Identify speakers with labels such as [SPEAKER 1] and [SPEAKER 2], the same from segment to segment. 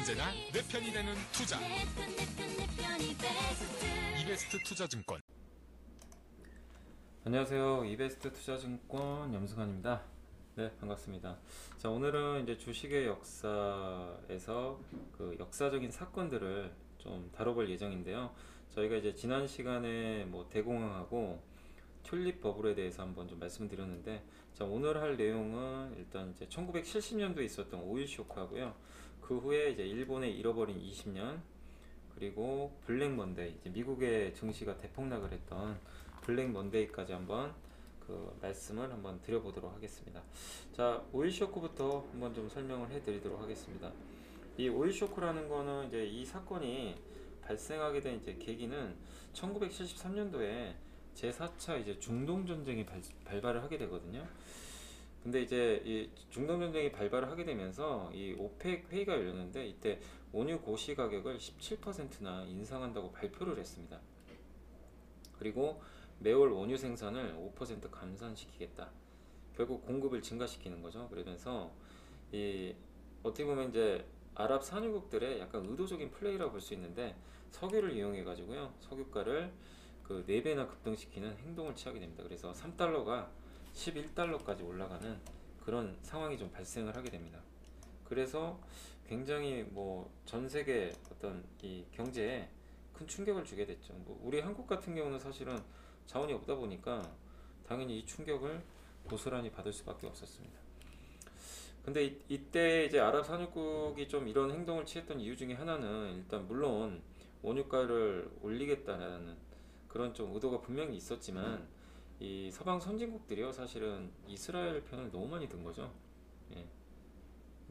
[SPEAKER 1] 언제나 내 편이 되는 투자. 이베스트 투자증권.
[SPEAKER 2] 안녕하세요. 이베스트 투자증권 염승환입니다. 네, 반갑습니다. 자, 오늘은 이제 주식의 역사에서 그 역사적인 사건들을 좀 다뤄볼 예정인데요. 저희가 이제 지난 시간에 뭐 대공황하고 튤립 버블에 대해서 한번 좀 말씀드렸는데, 자, 오늘 할 내용은 일단 이제 1970년도에 있었던 오일 쇼크하고요. 그 후에 이제 일본의 잃어버린 20년, 그리고 블랙 먼데이, 이제 미국의 증시가 대폭락을 했던 블랙 먼데이까지 한번 그 말씀을 한번 드려보도록 하겠습니다. 자, 오일 쇼크부터 한번 좀 설명을 해드리도록 하겠습니다. 이 오일 쇼크라는 거는 이제 이 사건이 발생하게 된 이제 계기는 1973년도에 제4차 이제 중동 전쟁이 발발을 하게 되거든요. 근데 이제 이 중동 전쟁이 발발을 하게 되면서 이 오펙 회의가 열렸는데, 이때 원유 고시 가격을 17%나 인상한다고 발표를 했습니다. 그리고 매월 원유 생산을 5% 감산시키겠다. 결국 공급을 증가시키는 거죠. 그러면서 이 어떻게 보면 이제 아랍 산유국들의 약간 의도적인 플레이라고 볼 수 있는데, 석유를 이용해 가지고요, 석유가를 그 4배나 급등시키는 행동을 취하게 됩니다. 그래서 3달러가 11달러까지 올라가는 그런 상황이 좀 발생을 하게 됩니다. 그래서 굉장히 뭐 전 세계 어떤 이 경제에 큰 충격을 주게 됐죠. 뭐 우리 한국 같은 경우는 사실은 자원이 없다 보니까 당연히 이 충격을 고스란히 받을 수밖에 없었습니다. 근데 이때 이제 아랍 산유국이 좀 이런 행동을 취했던 이유 중에 하나는, 일단 물론 원유가를 올리겠다라는 그런 좀 의도가 분명히 있었지만, 이 서방 선진국들이요, 사실은 이스라엘 편을 너무 많이 든 거죠. 예.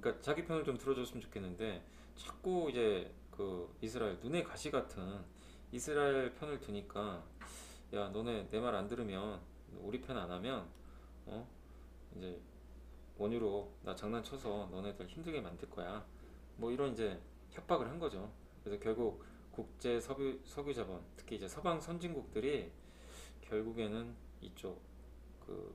[SPEAKER 2] 그러니까 자기 편을 좀 들어줬으면 좋겠는데, 자꾸 이제 그 이스라엘, 눈에 가시 같은 이스라엘 편을 드니까, 야, 너네 내 말 안 들으면, 우리 편 안 하면 이제 원유로 나 장난쳐서 너네들 힘들게 만들 거야, 뭐 이런 이제 협박을 한 거죠. 그래서 결국 국제 석유 자본, 특히 이제 서방 선진국들이 결국에는 이쪽 그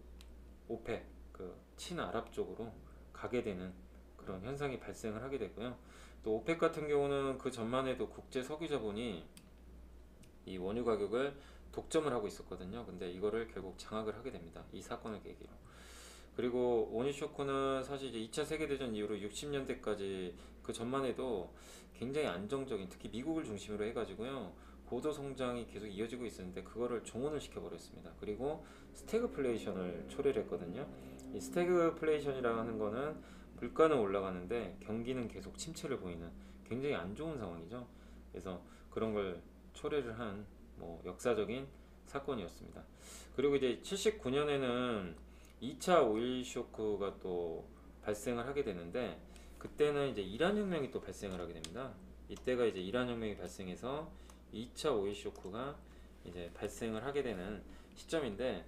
[SPEAKER 2] 오펙, 그 친아랍 쪽으로 가게 되는 그런 현상이 발생을 하게 되고요. 또 오펙 같은 경우는 그 전만 해도 국제 석유 자본이 이 원유 가격을 독점을 하고 있었거든요. 근데 이거를 결국 장악을 하게 됩니다. 이 사건을 계기로. 그리고 원유 쇼크는 사실 이제 2차 세계대전 이후로 60년대까지 그 전만 해도 굉장히 안정적인, 특히 미국을 중심으로 해가지고요, 고도 성장이 계속 이어지고 있었는데, 그거를 종언을 시켜버렸습니다. 그리고 스태그플레이션을 초래를 했거든요. 이 스태그플레이션이라는 거는 물가는 올라가는데 경기는 계속 침체를 보이는 굉장히 안 좋은 상황이죠. 그래서 그런 걸 초래를 한 뭐 역사적인 사건이었습니다. 그리고 이제 79년에는 2차 오일 쇼크가 또 발생을 하게 되는데, 그때는 이제 이란 혁명이 또 발생을 하게 됩니다. 이때가 이제 이란 혁명이 발생해서 2차 오일 쇼크가 이제 발생을 하게 되는 시점인데,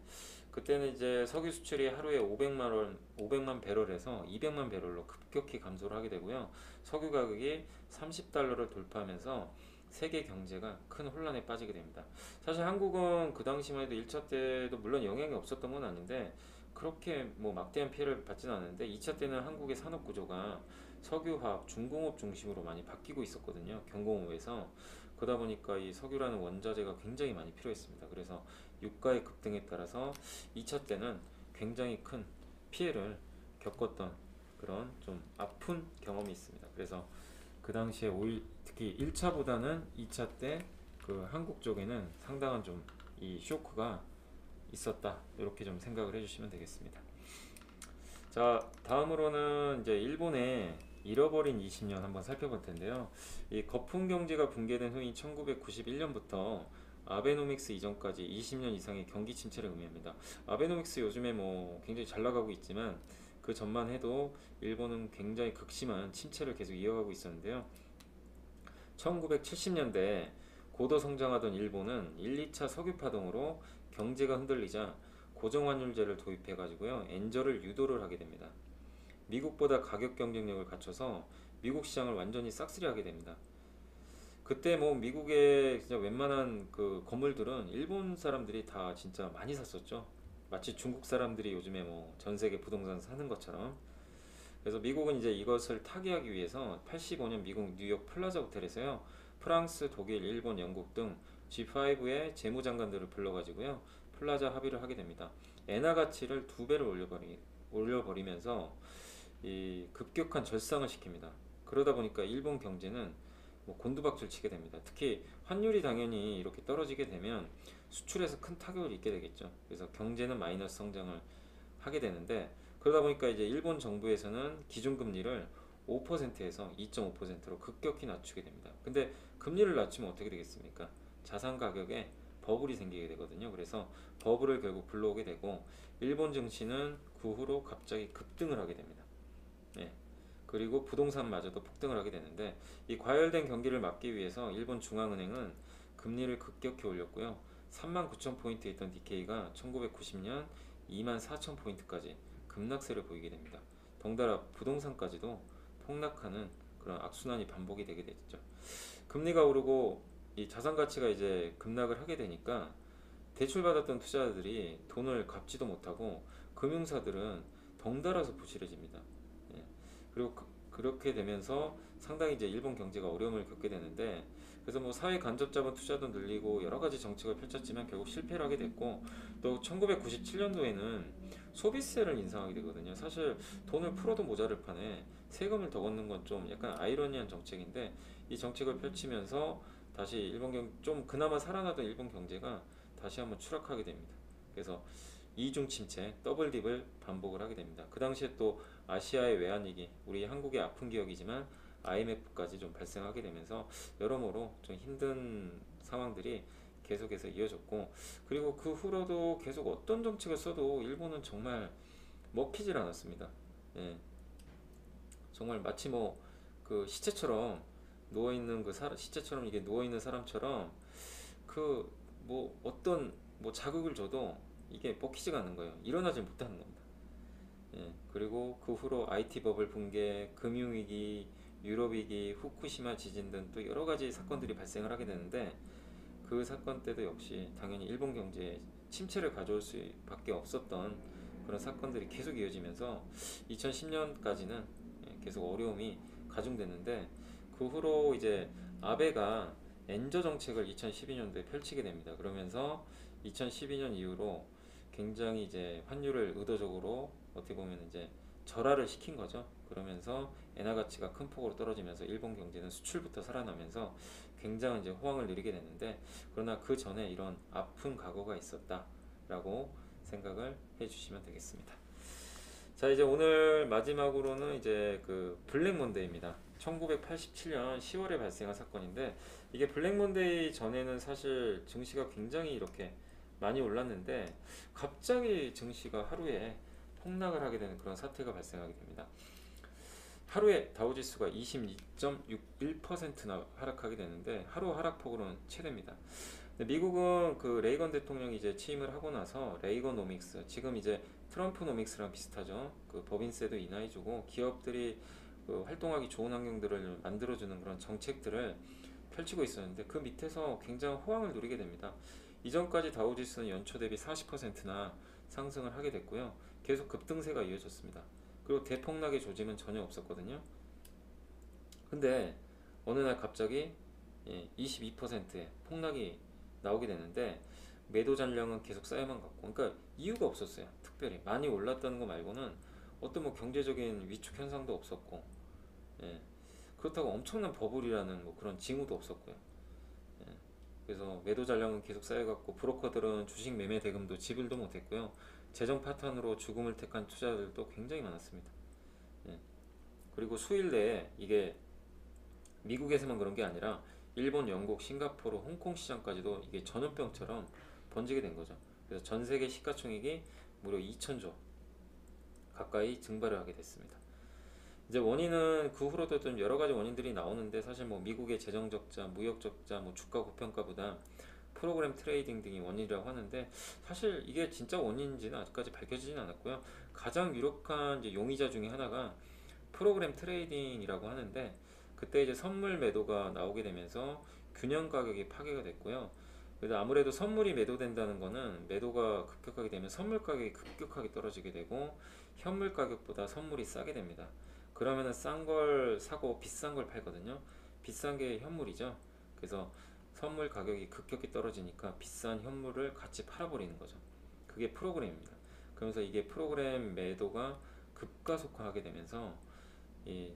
[SPEAKER 2] 그때는 이제 석유 수출이 하루에 500만 배럴에서 200만 배럴로 급격히 감소를 하게 되고요. 석유 가격이 30달러를 돌파하면서 세계 경제가 큰 혼란에 빠지게 됩니다. 사실 한국은 그 당시만 해도 1차 때도 물론 영향이 없었던 건 아닌데, 그렇게 뭐 막대한 피해를 받지는 않았는데, 2차 때는 한국의 산업 구조가 석유화학, 중공업 중심으로 많이 바뀌고 있었거든요. 경공업에서. 그러다 보니까 이 석유라는 원자재가 굉장히 많이 필요했습니다. 그래서 유가의 급등에 따라서 2차 때는 굉장히 큰 피해를 겪었던 그런 좀 아픈 경험이 있습니다. 그래서 그 당시에 오일, 특히 1차보다는 2차 때 그 한국 쪽에는 상당한 좀 이 쇼크가 있었다, 이렇게 좀 생각을 해주시면 되겠습니다. 자, 다음으로는 이제 일본의 잃어버린 20년 한번 살펴볼 텐데요. 이 거품 경제가 붕괴된 후인 1991년부터 아베노믹스 이전까지 20년 이상의 경기 침체를 의미합니다. 아베노믹스 요즘에 뭐 굉장히 잘 나가고 있지만, 그 전만 해도 일본은 굉장히 극심한 침체를 계속 이어가고 있었는데요. 1970년대 고도 성장하던 일본은 1, 2차 석유 파동으로 경제가 흔들리자 고정환율제를 도입해 가지고요, 엔저를 유도를 하게 됩니다. 미국보다 가격 경쟁력을 갖춰서 미국 시장을 완전히 싹쓸이하게 됩니다. 그때 뭐 미국의 진짜 웬만한 그 건물들은 일본 사람들이 다 진짜 많이 샀었죠. 마치 중국 사람들이 요즘에 뭐 전 세계 부동산 사는 것처럼. 그래서 미국은 이제 이것을 타개하기 위해서 85년 미국 뉴욕 플라자 호텔에서요. 프랑스, 독일, 일본, 영국 등 G5의 재무장관들을 불러가지고요. 플라자 합의를 하게 됩니다. 엔화 가치를 두 배를 올려버리면서 이 급격한 절상을 시킵니다. 그러다 보니까 일본 경제는 뭐 곤두박질 치게 됩니다. 특히 환율이 당연히 이렇게 떨어지게 되면 수출에서 큰 타격을 입게 되겠죠. 그래서 경제는 마이너스 성장을 하게 되는데 그러다 보니까 이제 일본 정부에서는 기준금리를 5%에서 2.5%로 급격히 낮추게 됩니다. 근데 금리를 낮추면 어떻게 되겠습니까? 자산 가격에 버블이 생기게 되거든요. 그래서 버블을 결국 불러오게 되고 일본 증시는 그 후로 갑자기 급등을 하게 됩니다. 네. 그리고 부동산마저도 폭등을 하게 되는데 이 과열된 경기를 막기 위해서 일본 중앙은행은 금리를 급격히 올렸고요. 39,000포인트에 있던 니케이가 1990년 24,000포인트까지 급락세를 보이게 됩니다. 덩달아 부동산까지도 폭락하는 그런 악순환이 반복이 되게 됐죠. 금리가 오르고 이 자산 가치가 이제 급락을 하게 되니까 대출받았던 투자자들이 돈을 갚지도 못하고 금융사들은 덩달아서 부실해집니다. 예. 그리고 그렇게 되면서 상당히 이제 일본 경제가 어려움을 겪게 되는데 그래서 뭐 사회 간접 자본 투자도 늘리고 여러 가지 정책을 펼쳤지만 결국 실패를 하게 됐고 또 1997년도에는 소비세를 인상하게 되거든요. 사실 돈을 풀어도 모자를 판에 세금을 더 걷는 건 좀 약간 아이러니한 정책인데 이 정책을 펼치면서 다시 좀 그나마 살아나던 일본 경제가 다시 한번 추락하게 됩니다. 그래서 이중 침체, 더블 딥을 반복을 하게 됩니다. 그 당시에 또 아시아의 외환위기, 우리 한국의 아픈 기억이지만 IMF까지 좀 발생하게 되면서 여러모로 좀 힘든 상황들이 계속해서 이어졌고 그리고 그 후로도 계속 어떤 정책을 써도 일본은 정말 먹히질 않았습니다. 예. 정말 마치 뭐 그 시체처럼 누워있는 시체처럼 이게 누워있는 사람처럼 그 뭐 어떤 뭐 자극을 줘도 이게 먹히지가 않는 거예요. 일어나질 못하는 겁니다. 예, 그리고 그 후로 IT 버블 붕괴, 금융위기, 유럽위기, 후쿠시마 지진 등 또 여러 가지 사건들이 발생을 하게 되는데 그 사건 때도 역시 당연히 일본 경제에 침체를 가져올 수밖에 없었던 그런 사건들이 계속 이어지면서 2010년까지는 계속 어려움이 가중됐는데 그 후로 이제 아베가 엔저 정책을 2012년도에 펼치게 됩니다. 그러면서 2012년 이후로 굉장히 이제 환율을 의도적으로 어떻게 보면 이제 절하를 시킨 거죠. 그러면서 엔화 가치가 큰 폭으로 떨어지면서 일본 경제는 수출부터 살아나면서 굉장한 이제 호황을 누리게 됐는데 그러나 그 전에 이런 아픈 과거가 있었다라고 생각을 해주시면 되겠습니다. 자 이제 오늘 마지막으로는 이제 그 블랙 먼데이입니다. 1987년 10월에 발생한 사건인데 이게 블랙 먼데이 전에는 사실 증시가 굉장히 이렇게 많이 올랐는데 갑자기 증시가 하루에 폭락을 하게 되는 그런 사태가 발생하게 됩니다. 하루에 다우지수가 22.61%나 하락하게 되는데 하루 하락폭으로는 최대입니다. 미국은 그 레이건 대통령이 이제 취임을 하고 나서 레이건노믹스 지금 이제 트럼프노믹스랑 비슷하죠. 그 법인세도 인하해주고 기업들이 그 활동하기 좋은 환경들을 만들어주는 그런 정책들을 펼치고 있었는데 그 밑에서 굉장한 호황을 누리게 됩니다. 이전까지 다우지수는 연초 대비 40%나 상승을 하게 됐고요. 계속 급등세가 이어졌습니다. 그리고 대폭락의 조짐은 전혀 없었거든요. 근데 어느 날 갑자기 22%의 폭락이 나오게 되는데 매도 잔량은 계속 쌓여만 갔고 그러니까 이유가 없었어요. 특별히 많이 올랐다는 거 말고는 어떤 뭐 경제적인 위축 현상도 없었고 그렇다고 엄청난 버블이라는 뭐 그런 징후도 없었고요. 그래서 매도 잔량은 계속 쌓여갔고 브로커들은 주식 매매 대금도 지불도 못했고요. 재정 파탄으로 죽음을 택한 투자자들도 굉장히 많았습니다. 그리고 수일 내에 이게 미국에서만 그런 게 아니라 일본, 영국, 싱가포르, 홍콩 시장까지도 이게 전염병처럼 번지게 된 거죠. 그래서 전 세계 시가총액이 무려 2천조 가까이 증발을 하게 됐습니다. 이제 원인은 그 후로도 좀 여러 가지 원인들이 나오는데 사실 뭐 미국의 재정 적자, 무역 적자, 뭐 주가 고평가보다 프로그램 트레이딩 등이 원인이라고 하는데 사실 이게 진짜 원인인지는 아직까지 밝혀지진 않았고요. 가장 유력한 이제 용의자 중에 하나가 프로그램 트레이딩이라고 하는데 그때 이제 선물 매도가 나오게 되면서 균형 가격이 파괴가 됐고요. 그래서 아무래도 선물이 매도된다는 거는 매도가 급격하게 되면 선물 가격이 급격하게 떨어지게 되고 현물 가격보다 선물이 싸게 됩니다. 그러면은 싼 걸 사고 비싼 걸 팔거든요. 비싼 게 현물이죠. 그래서 선물 가격이 급격히 떨어지니까 비싼 현물을 같이 팔아버리는 거죠. 그게 프로그램입니다. 그러면서 이게 프로그램 매도가 급가속화하게 되면서 이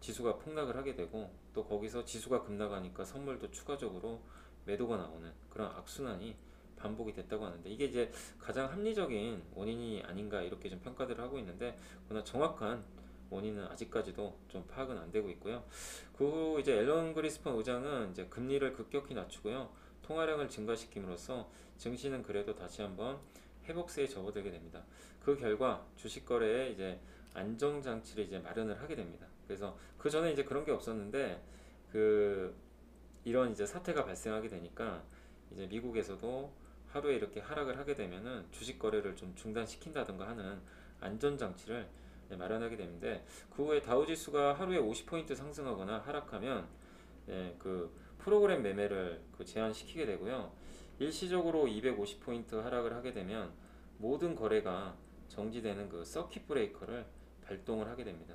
[SPEAKER 2] 지수가 폭락을 하게 되고, 또 거기서 지수가 급락하니까 선물도 추가적으로 매도가 나오는 그런 악순환이 반복이 됐다고 하는데, 이게 이제 가장 합리적인 원인이 아닌가 이렇게 좀 평가들을 하고 있는데, 그러나 정확한 원인은 아직까지도 좀 파악은 안 되고 있고요. 그 후 이제 앨런 그리스펀 의장은 이제 금리를 급격히 낮추고요, 통화량을 증가시킴으로써 증시는 그래도 다시 한번 회복세에 접어들게 됩니다. 그 결과 주식 거래에 이제 안정 장치를 이제 마련을 하게 됩니다. 그래서 그 전에 이제 그런 게 없었는데, 그 이런 이제 사태가 발생하게 되니까 이제 미국에서도 하루에 이렇게 하락을 하게 되면은 주식 거래를 좀 중단시킨다든가 하는 안전 장치를 마련하게 되는데, 그 후에 다우 지수가 하루에 50포인트 상승하거나 하락하면 그 프로그램 매매를 제한시키게 되고요. 일시적으로 250포인트 하락을 하게 되면 모든 거래가 정지되는 그 서킷 브레이커를 발동을 하게 됩니다.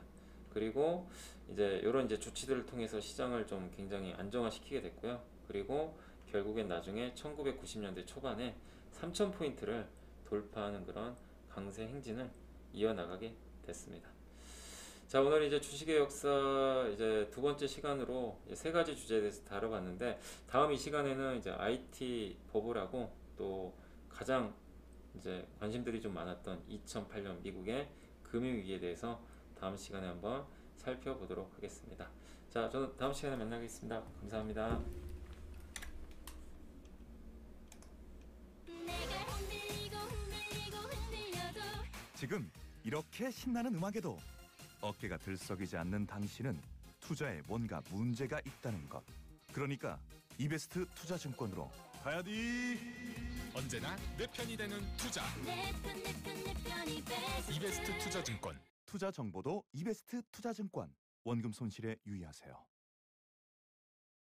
[SPEAKER 2] 그리고 이제 이런 이제 조치들을 통해서 시장을 좀 굉장히 안정화시키게 됐고요. 그리고 결국엔 나중에 1990년대 초반에 3000포인트를 돌파하는 그런 강세 행진을 이어나가게 됐습니다. 자, 오늘 이제 주식의 역사 이제 두 번째 시간으로 이제 세 가지 주제에 대해서 다뤄봤는데, 다음 이 시간에는 이제 IT 버블하고 또 가장 이제 관심들이 좀 많았던 2008년 미국의 금융위기에 대해서 다음 시간에 한번 살펴보도록 하겠습니다. 자, 저는 다음 시간에 만나겠습니다. 감사합니다.
[SPEAKER 3] 지금 이렇게 신나는 음악에도 어깨가 들썩이지 않는 당신은 투자에 뭔가 문제가 있다는 것. 그러니까 이베스트 투자증권으로 가야지.
[SPEAKER 1] 언제나 내 편이 되는 투자. 이베스트 투자증권.
[SPEAKER 3] 투자 정보도 이베스트 투자증권. 원금 손실에 유의하세요.